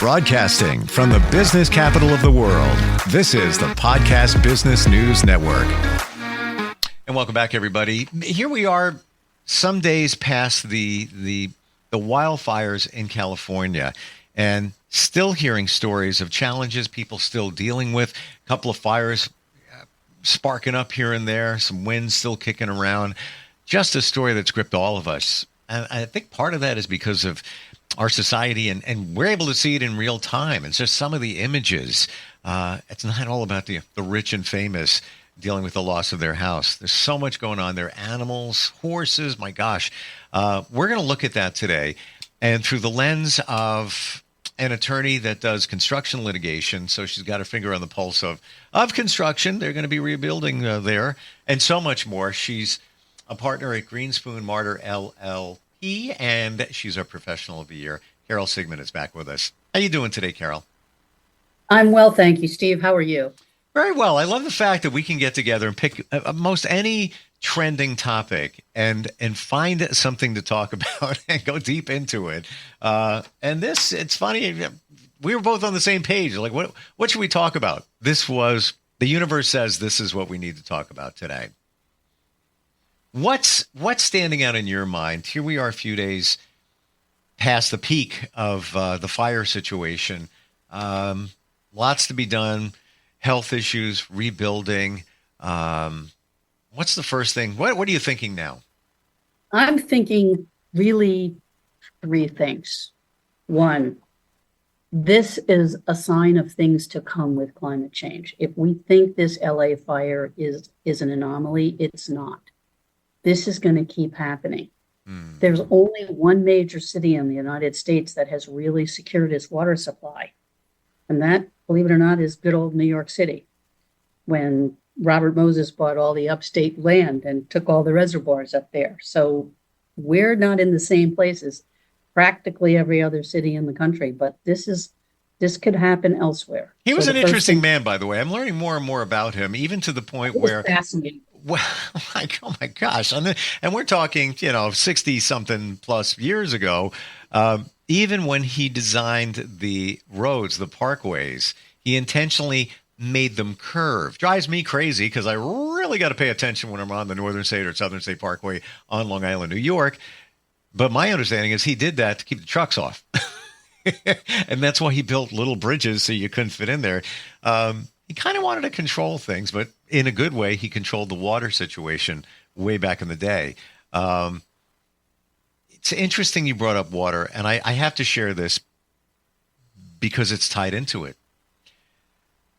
Broadcasting from the business capital of the world, this is the Podcast Business News Network. And welcome back, everybody. Here we are, some days past the wildfires in California, and still hearing stories of challenges people still dealing with. A couple of fires sparking up here and there, some winds still kicking around. Just a story that's gripped all of us. And I think part of that is because of our society, and we're able to see it in real time. It's just some of the images. It's not all about the rich and famous dealing with the loss of their house. There's so much going on there. Animals, horses, my gosh. We're going to look at that today. And through the lens of an attorney that does construction litigation, so she's got her finger on the pulse of construction. They're going to be rebuilding there, and so much more. She's a partner at Greenspoon, Marder, LLP. And she's our professional of the year. Carol Sigmond is back with us. How you doing today, Carol? I'm well, thank you, Steve. How are you? Very well. I love the fact that we can get together and pick most any trending topic and find something to talk about and go deep into it. And this, it's funny, we were both on the same page. Like, what should we talk about? The universe says this is what we need to talk about today. What's standing out in your mind? Here we are a few days past the peak of the fire situation. Lots to be done, health issues, rebuilding. What's the first thing? What are you thinking now? I'm thinking really three things. One, this is a sign of things to come with climate change. If we think this LA fire is an anomaly, it's not. This is going to keep happening. There's only one major city in the United States that has really secured its water supply. And that, believe it or not, is good old New York City. When Robert Moses bought all the upstate land and took all the reservoirs up there. So we're not in the same place as practically every other city in the country, but this could happen elsewhere. He was an interesting man, by the way. I'm learning more and more about him, even to the point where fascinating. Well, like, oh my gosh. And we're talking, 60 something plus years ago. Even when he designed the roads, the parkways, he intentionally made them curve. Drives me crazy because I really got to pay attention when I'm on the Northern State or Southern State Parkway on Long Island, New York. But my understanding is he did that to keep the trucks off. And that's why he built little bridges so you couldn't fit in there. He kind of wanted to control things, but in a good way, he controlled the water situation way back in the day. It's interesting you brought up water, and I have to share this because it's tied into it.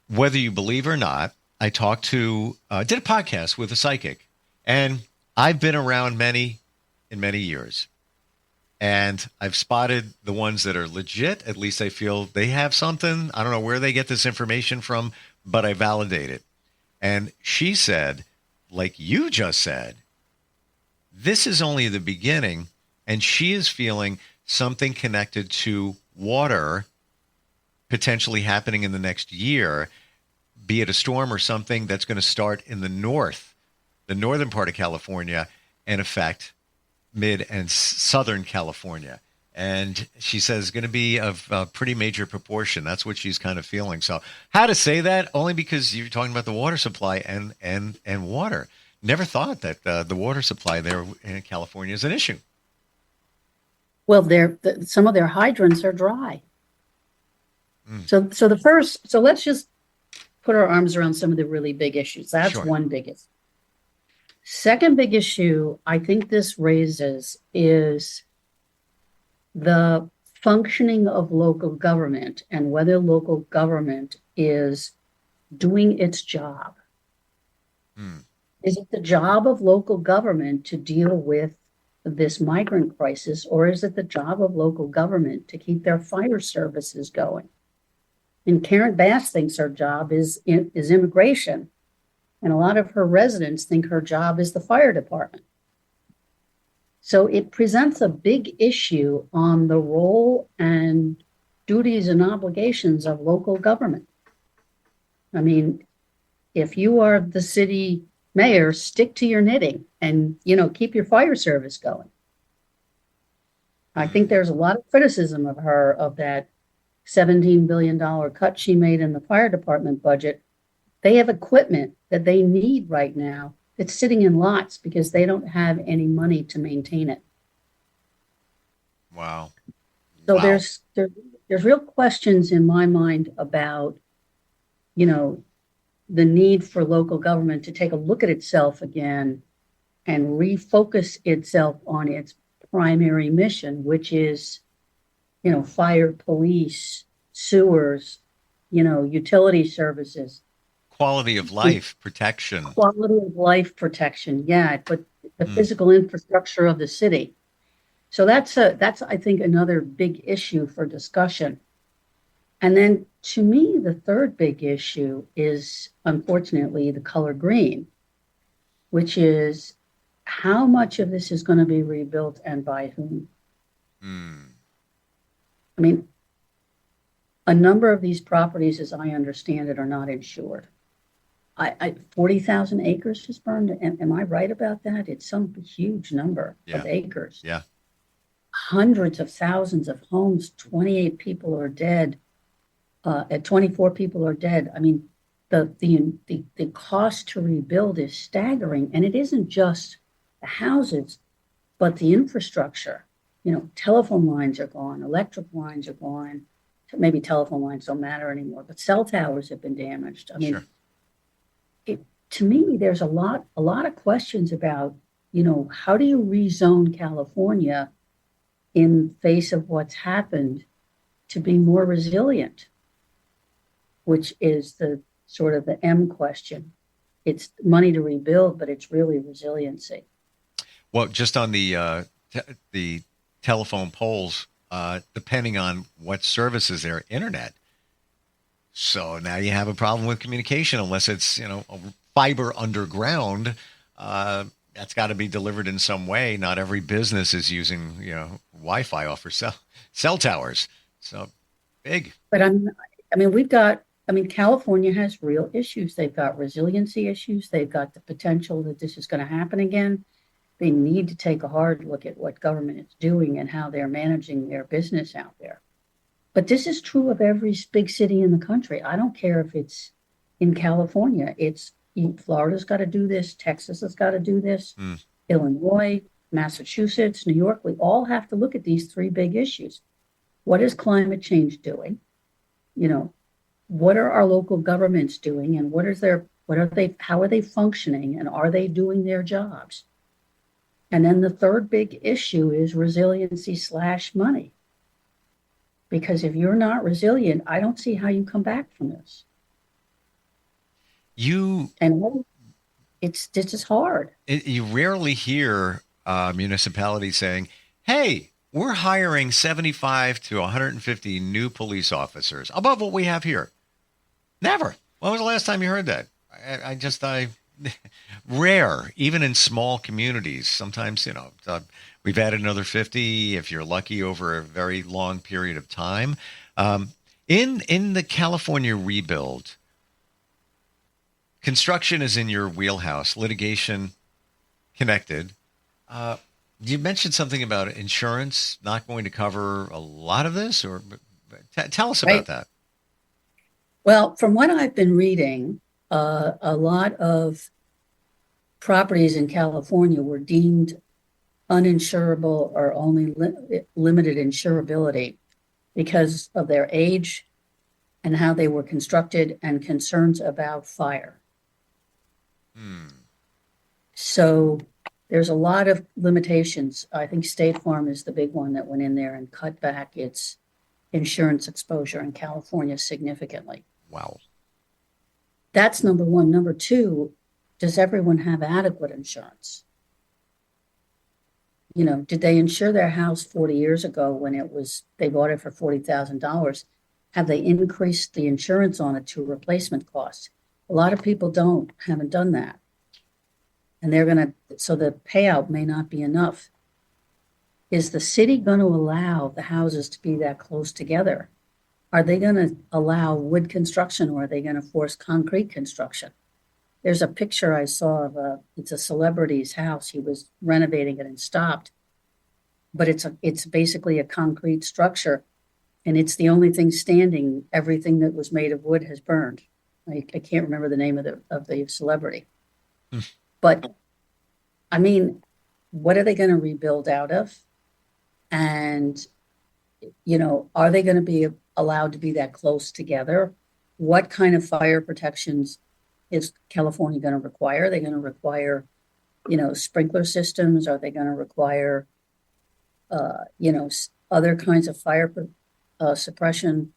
Whether you believe or not, I did a podcast with a psychic, and I've been around many in many years. And I've spotted the ones that are legit. At least I feel they have something. I don't know where they get this information from, but I validate it. And she said, like you just said, this is only the beginning. And she is feeling something connected to water potentially happening in the next year, be it a storm or something that's going to start in the northern part of California, and affect mid and southern California. And she says it's going to be of a pretty major proportion. That's what she's kind of feeling. So how to say that? Only because you're talking about the water supply and water. Never thought that the water supply there in California is an issue. Well, some of their hydrants are dry. So let's just put our arms around some of the really big issues. That's sure. One big issue. Second big issue I think this raises is the functioning of local government and whether local government is doing its job. Is it the job of local government to deal with this migrant crisis, or is it the job of local government to keep their fire services going? And Karen Bass thinks her job is immigration. And a lot of her residents think her job is the fire department. So it presents a big issue on the role and duties and obligations of local government. I mean, if you are the city mayor, stick to your knitting and, keep your fire service going. I think there's a lot of criticism of her, of that $17 billion cut she made in the fire department budget, they have equipment that they need right now that's sitting in lots because they don't have any money to maintain it. Wow. So Wow. there's real questions in my mind about, the need for local government to take a look at itself again and refocus itself on its primary mission, which is, fire, police, sewers, utility services. Quality of life protection. Quality of life protection, yeah, but the physical infrastructure of the city. So that's I think another big issue for discussion. And then to me, the third big issue is unfortunately the color green, which is how much of this is going to be rebuilt and by whom. I mean, a number of these properties, as I understand it, are not insured. 40,000 acres is burned. Am I right about that? It's some huge number of acres. Yeah. Hundreds of thousands of homes, 28 people are dead. 24 people are dead. I mean, the cost to rebuild is staggering. And it isn't just the houses, but the infrastructure. Telephone lines are gone, electric lines are gone. Maybe telephone lines don't matter anymore, but cell towers have been damaged. I mean, to me, there's a lot of questions about, how do you rezone California in face of what's happened to be more resilient, which is the sort of the M question. It's money to rebuild, but it's really resiliency. Well, just on the telephone poles, depending on what services there, internet. So now you have a problem with communication unless it's, a fiber underground. That's got to be delivered in some way. Not every business is using, Wi-Fi off or cell towers. So big. But California has real issues. They've got resiliency issues. They've got the potential that this is going to happen again. They need to take a hard look at what government is doing and how they're managing their business out there. But this is true of every big city in the country. I don't care if it's in California. Florida's got to do this. Texas has got to do this. Illinois, Massachusetts, New York. We all have to look at these three big issues. What is climate change doing? What are our local governments doing, and how are they functioning, and are they doing their jobs? And then the third big issue is resiliency / money. Because if you're not resilient, I don't see how you come back from this. This is hard. You rarely hear municipalities saying, "Hey, we're hiring 75 to 150 new police officers above what we have here." Never. When was the last time you heard that? Rare, even in small communities. Sometimes, we've added another 50 if you're lucky over a very long period of time. In the California rebuild, construction is in your wheelhouse, litigation connected. You mentioned something about insurance not going to cover a lot of this, or tell us about that. Well, from what I've been reading, a lot of properties in California were deemed uninsurable or only limited insurability because of their age and how they were constructed and concerns about fire. So there's a lot of limitations. I think State Farm is the big one that went in there and cut back its insurance exposure in California significantly. Wow. That's number one. Number two, does everyone have adequate insurance? Did they insure their house 40 years ago when they bought it for $40,000? Have they increased the insurance on it to replacement costs? A lot of people haven't done that. And so the payout may not be enough. Is the city going to allow the houses to be that close together? Are they going to allow wood construction, or are they going to force concrete construction? There's a picture I saw of it's a celebrity's house. He was renovating it and stopped. But it's basically a concrete structure. and it's the only thing standing. Everything that was made of wood has burned. I can't remember the name of the celebrity, but I mean, what are they going to rebuild out of? And, are they going to be allowed to be that close together? What kind of fire protections is California going to require? Are they going to require, sprinkler systems? Are they going to require, other kinds of fire suppression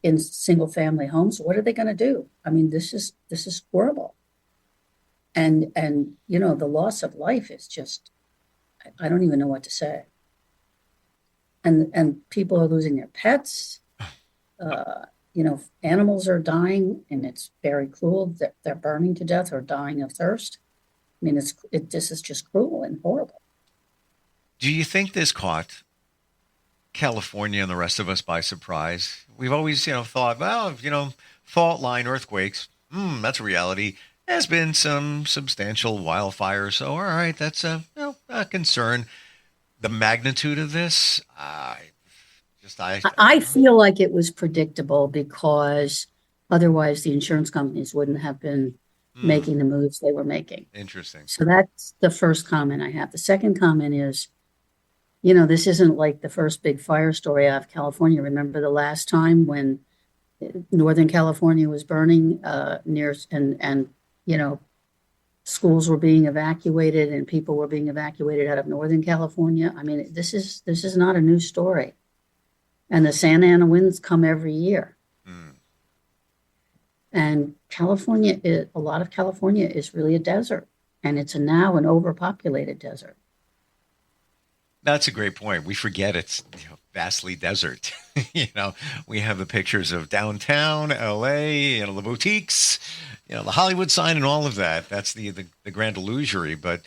in single family homes? What are they going to do? I mean, this is horrible. And, the loss of life is just, I don't even know what to say. And people are losing their pets. Animals are dying, and it's very cruel. They're burning to death or dying of thirst. I mean, this is just cruel and horrible. Do you think this caught California and the rest of us by surprise? We've always, thought, well, fault line earthquakes, that's a reality. There's been some substantial wildfires, so all right, that's a concern. The magnitude of this, I feel like it was predictable, because otherwise the insurance companies wouldn't have been making the moves they were making. Interesting. So that's the first comment I have. The second comment is, this isn't like the first big fire story out of California. Remember the last time when Northern California was burning and schools were being evacuated and people were being evacuated out of Northern California? I mean, this is not a new story. And the Santa Ana winds come every year. And a lot of California is really a desert, and it's now an overpopulated desert. That's a great point. We forget it's vastly desert. We have the pictures of downtown LA, the boutiques, the Hollywood sign and all of that. That's the grand illusory, but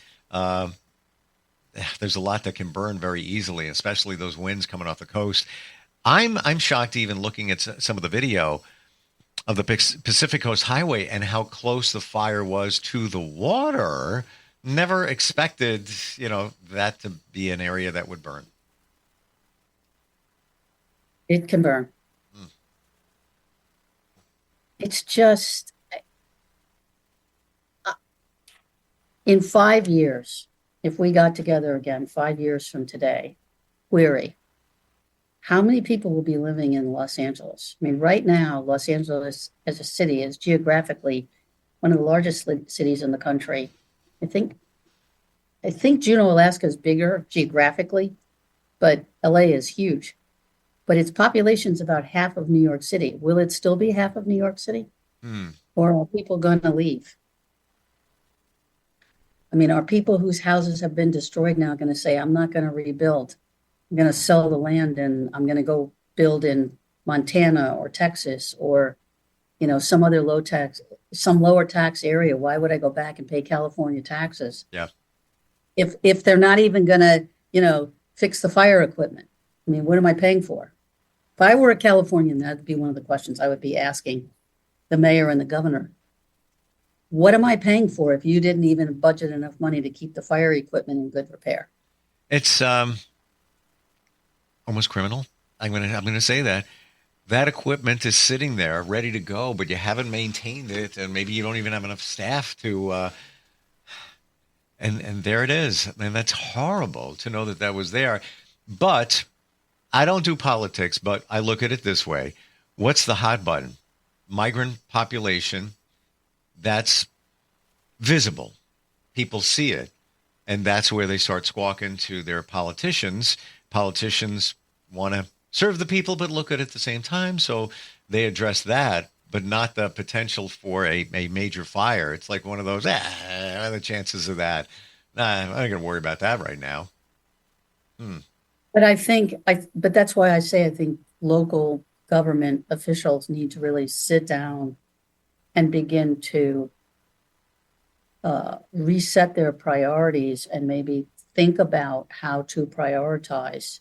there's a lot that can burn very easily, especially those winds coming off the coast. I'm shocked even looking at some of the video of the Pacific Coast Highway and how close the fire was to the water. Never expected, that to be an area that would burn. It can burn. It's just, in 5 years, if we got together again 5 years from today, query, how many people will be living in Los Angeles? I mean, right now, Los Angeles as a city is geographically one of the largest cities in the country. I think Juneau, Alaska is bigger geographically, but LA is huge. But its population is about half of New York City. Will it still be half of New York City? Or are people going to leave? I mean, are people whose houses have been destroyed now going to say, I'm not going to rebuild? I'm going to sell the land and I'm going to go build in Montana or Texas or, some other lower tax area. Why would I go back and pay California taxes? Yeah. If they're not even going to, fix the fire equipment. I mean, what am I paying for? If I were a Californian, that'd be one of the questions I would be asking the mayor and the governor. What am I paying for if you didn't even budget enough money to keep the fire equipment in good repair? It's almost criminal. I'm gonna say that equipment is sitting there ready to go, but you haven't maintained it, and maybe you don't even have enough staff to. And there it is, and that's horrible to know that was there. But I don't do politics, but I look at it this way: what's the hot button? Migrant population. That's visible. People see it. And that's where they start squawking to their politicians. Politicians want to serve the people, but look at it at the same time. So they address that, but not the potential for a major fire. It's like one of those, what are the chances of that? Nah, I'm not going to worry about that right now. But but that's why I think local government officials need to really sit down and begin to reset their priorities and maybe think about how to prioritize.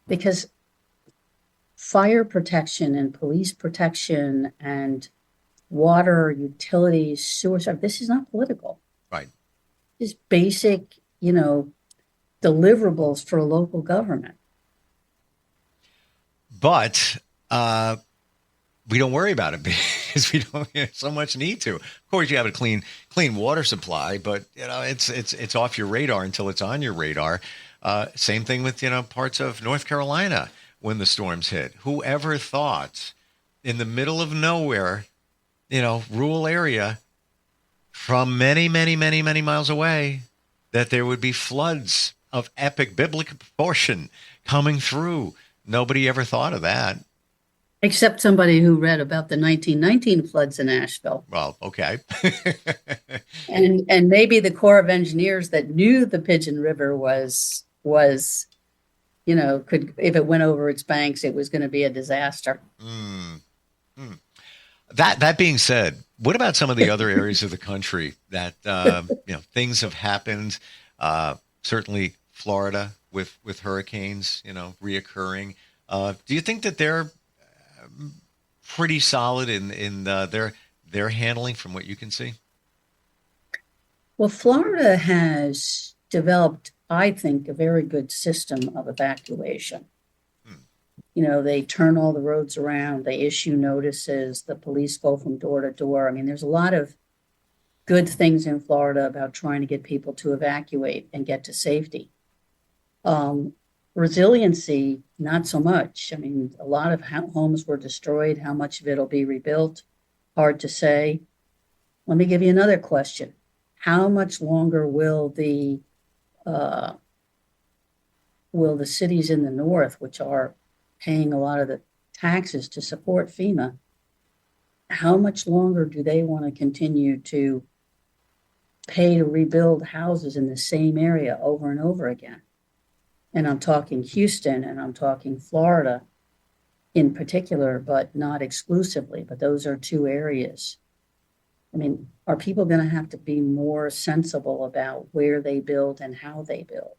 Because fire protection and police protection and water, utilities, sewer, this is not political. Right. It's basic, deliverables for a local government. but we don't worry about it because we don't have so much need to. Of course, you have a clean water supply, but it's off your radar until it's on your radar. Same thing with parts of North Carolina when the storms hit. Whoever thought in the middle of nowhere, rural area, from many, many, many, many miles away, that there would be floods of epic biblical proportion coming through. Nobody ever thought of that. Except somebody who read about the 1919 floods in Asheville. Well, okay. and maybe the Corps of Engineers that knew the Pigeon River was could, if it went over its banks, it was going to be a disaster. That being said, what about some of the other areas of the country that things have happened? Certainly Florida with hurricanes, reoccurring. Do you think that they're pretty solid in their handling from what you can see? Well, Florida has developed, I think, a very good system of evacuation. They turn all the roads around, they issue notices, the police go from door to door. I mean, there's a lot of good things in Florida about trying to get people to evacuate and get to safety. Resiliency, not so much. I mean, a lot of homes were destroyed. How much of it will be rebuilt? Hard to say. Let me give you another question. How much longer will the cities in the north, which are paying a lot of the taxes to support FEMA, how much longer do they want to continue to pay to rebuild houses in the same area over and over again? And I'm talking Houston and I'm talking Florida in particular, but not exclusively, but those are two areas. I mean, are people going to have to be more sensible about where they build and how they build?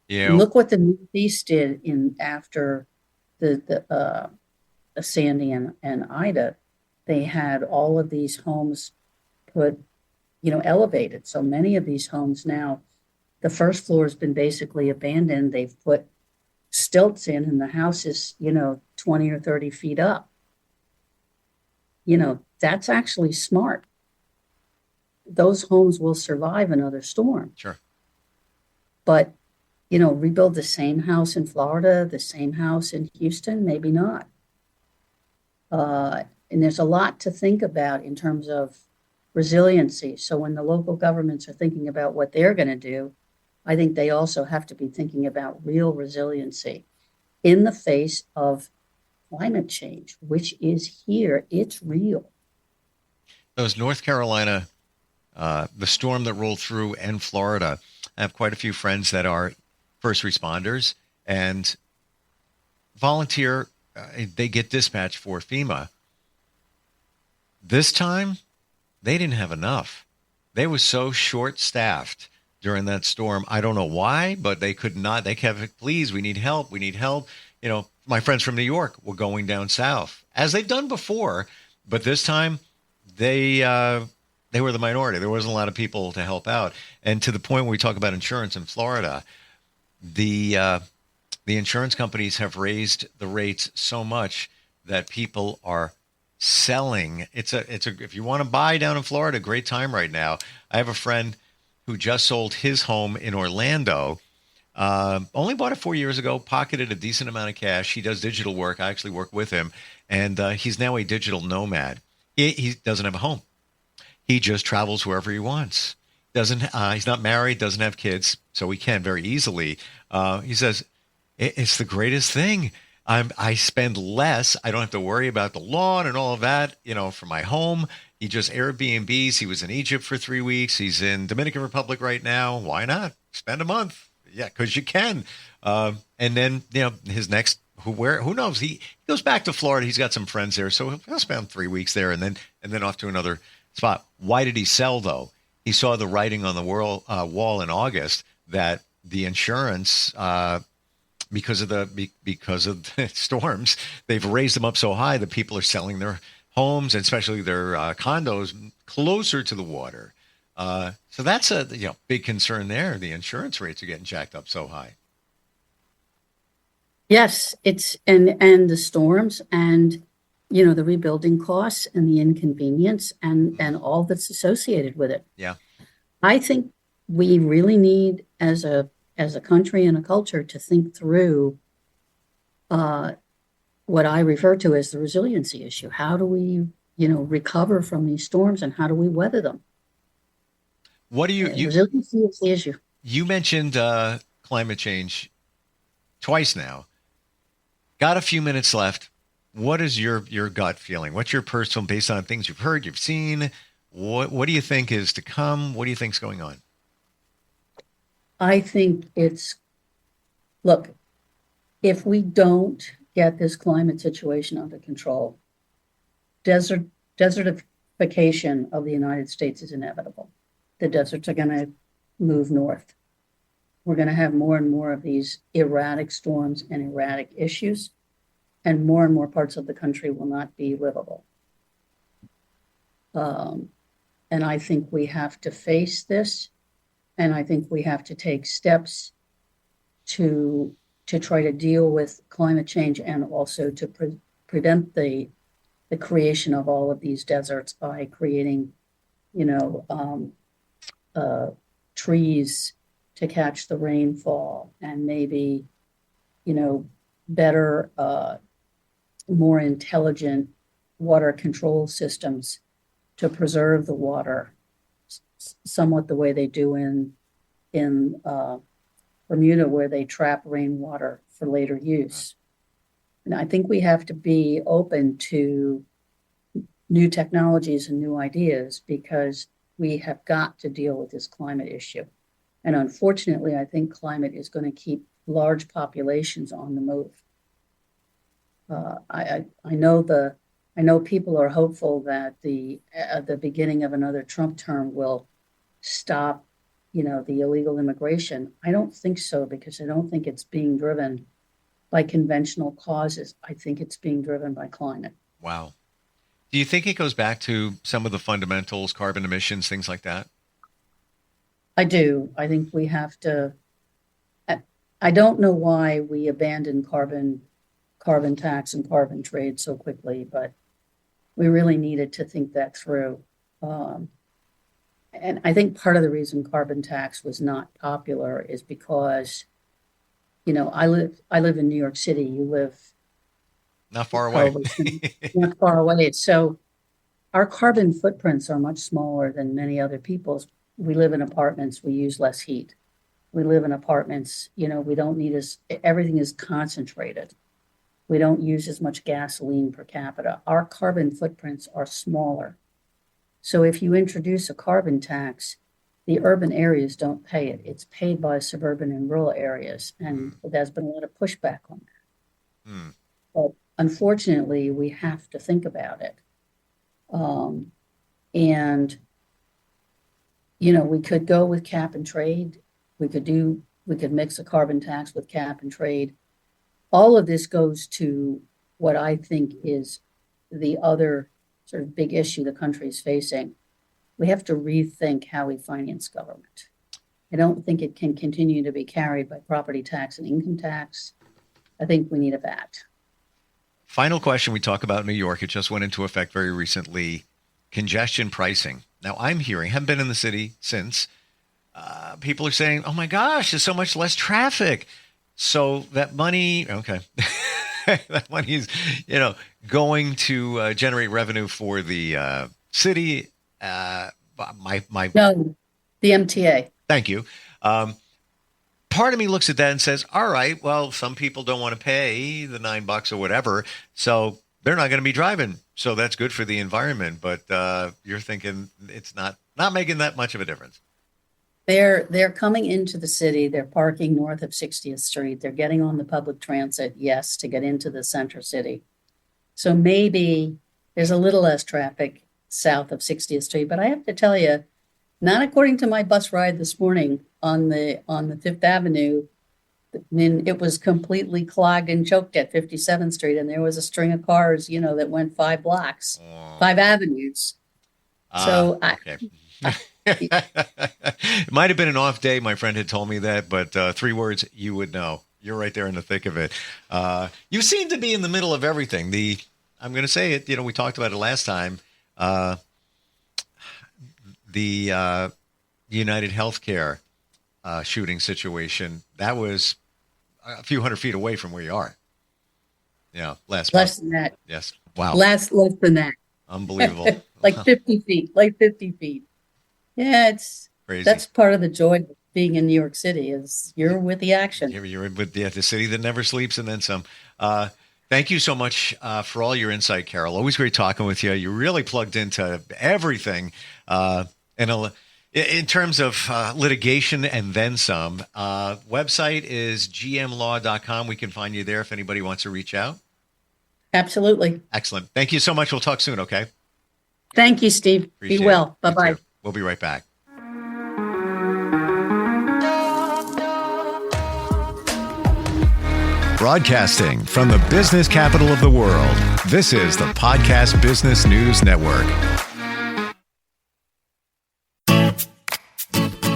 Yeah. Look what the Northeast did after the Sandy and Ida. They had all of these homes put, elevated. So many of these homes now, the first floor has been basically abandoned. They've put stilts in and the house is, 20 or 30 feet up. That's actually smart. Those homes will survive another storm. Sure. But, rebuild the same house in Florida, the same house in Houston, maybe not. And there's a lot to think about in terms of resiliency. So when the local governments are thinking about what they're going to do, I think they also have to be thinking about real resiliency in the face of climate change, which is here. It's real. Those North Carolina, the storm that rolled through, and Florida, I have quite a few friends that are first responders and volunteer. They get dispatched for FEMA. This time, they didn't have enough. They were so short-staffed during that storm. I don't know why, but they could not. They kept, please, we need help. We need help. My friends from New York were going down south, as they've done before. But this time, they were the minority. There wasn't a lot of people to help out. And to the point where we talk about insurance in Florida, the insurance companies have raised the rates so much that people are selling. If you want to buy down in Florida, great time right now. I have a friend who just sold his home in Orlando. Only bought it 4 years ago, pocketed a decent amount of cash. He does digital work. I actually work with him. And he's now a digital nomad. He doesn't have a home. He just travels wherever he wants. He's not married, doesn't have kids, so he can very easily. He says, it's the greatest thing. I spend less. I don't have to worry about the lawn and all of that, for my home. He just Airbnbs. He was in Egypt for 3 weeks. He's in Dominican Republic right now. Why not? Spend a month. Yeah, because you can. And then, his next, who knows? He goes back to Florida. He's got some friends there, so he'll spend 3 weeks there and then off to another spot. Why did he sell, though? He saw the writing on the wall in August that the insurance, because of the storms, they've raised them up so high that people are selling their homes and especially their condos closer to the water. So that's a big concern there. The insurance rates are getting jacked up so high. Yes, and the storms and, the rebuilding costs and the inconvenience and all that's associated with it. Yeah. I think we really need, as a country and a culture, to think through what I refer to as the resiliency issue. How do we, recover from these storms, and how do we weather them? What do you resiliency is the issue. You mentioned climate change twice now. Got a few minutes left. What is your gut feeling? What's your personal, based on things you've heard, you've seen? What do you think is to come? What do you think's going on? I think look, if we don't get this climate situation under control, desertification of the United States is inevitable. The deserts are going to move north. We're going to have more and more of these erratic storms and erratic issues, and more parts of the country will not be livable. And I think we have to face this, and I think we have to take steps to try to deal with climate change, and also to prevent the creation of all of these deserts by creating, trees to catch the rainfall, and maybe, better, more intelligent water control systems to preserve the water, somewhat the way they do in Bermuda, where they trap rainwater for later use. And I think we have to be open to new technologies and new ideas, because we have got to deal with this climate issue. And unfortunately, I think climate is going to keep large populations on the move. I know people are hopeful that the beginning of another Trump term will stop, the illegal immigration. I don't think so, because I don't think it's being driven by conventional causes. I think it's being driven by climate. Wow. Do you think it goes back to some of the fundamentals, carbon emissions, things like that? I do. I think we have to. I don't know why we abandoned carbon tax and carbon trade so quickly, but we really needed to think that through. And I think part of the reason carbon tax was not popular is because, I live in New York City. You live not far away. Not far away. So our carbon footprints are much smaller than many other people's. We live in apartments. We use less heat. We live in apartments. We don't need everything is concentrated. We don't use as much gasoline per capita. Our carbon footprints are smaller. So if you introduce a carbon tax, the urban areas don't pay it. It's paid by suburban and rural areas. And there's been a lot of pushback on that. But unfortunately, we have to think about it. And, we could go with cap and trade. We could mix a carbon tax with cap and trade. All of this goes to what I think is the other sort of big issue the country is facing. We have to rethink how we finance government. I don't think it can continue to be carried by property tax and income tax. I think we need a VAT. Final question. We talk about New York. It just went into effect very recently. Congestion pricing. Now I'm hearing, haven't been in the city since, people are saying, oh my gosh, there's so much less traffic. So that money, okay, that money is, going to generate revenue for the city. No, the MTA. Thank you. Part of me looks at that and says, all right, well, some people don't want to pay the $9 or whatever, so they're not going to be driving. So that's good for the environment. But you're thinking it's not making that much of a difference. They're coming into the city. They're parking north of 60th Street. They're getting on the public transit, yes, to get into the center city. So maybe there's a little less traffic south of 60th Street. But I have to tell you, not according to my bus ride this morning on the Fifth Avenue. I mean, it was completely clogged and choked at 57th Street, and there was a string of cars, that went 5 blocks, 5 avenues. So okay. It might have been an off day. My friend had told me that, but 3 words, you would know. You're right there in the thick of it. You seem to be in the middle of everything. I'm going to say it. We talked about it last time. The United Healthcare shooting situation, that was a few hundred feet away from where you are. Yeah, less than that. Yes. Wow. Less than that. Unbelievable. Like 50 feet. Yeah, it's crazy. That's part of the joy of being in New York City is you're with the action. You're with the city that never sleeps and then some. Thank you so much for all your insight, Carol. Always great talking with you. You're really plugged into everything. In terms of litigation and then some, website is gmlaw.com. We can find you there if anybody wants to reach out. Absolutely. Excellent. Thank you so much. We'll talk soon, okay? Thank you, Steve. Appreciate Be well. Bye-bye. We'll be right back. Broadcasting from the business capital of the world, this is the Podcast Business News Network.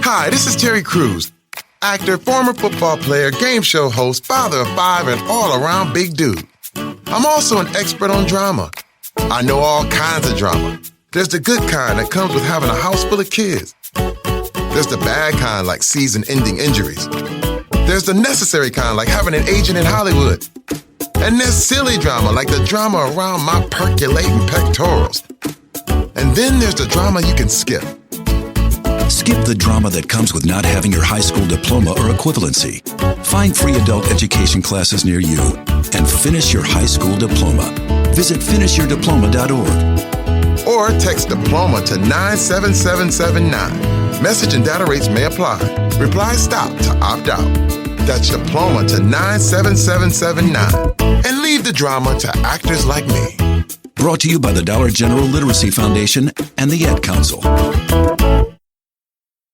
Hi, this is Terry Crews, actor, former football player, game show host, father of 5, and all-around big dude. I'm also an expert on drama. I know all kinds of drama. There's the good kind that comes with having a house full of kids. There's the bad kind like season-ending injuries. There's the necessary kind like having an agent in Hollywood. And there's silly drama like the drama around my percolating pectorals. And then there's the drama you can skip. Skip the drama that comes with not having your high school diploma or equivalency. Find free adult education classes near you and finish your high school diploma. Visit finishyourdiploma.org. Or text diploma to 97779. Message and data rates may apply. Reply STOP to opt out. That's diploma to 97779. And leave the drama to actors like me. Brought to you by the Dollar General Literacy Foundation and the Ad Council.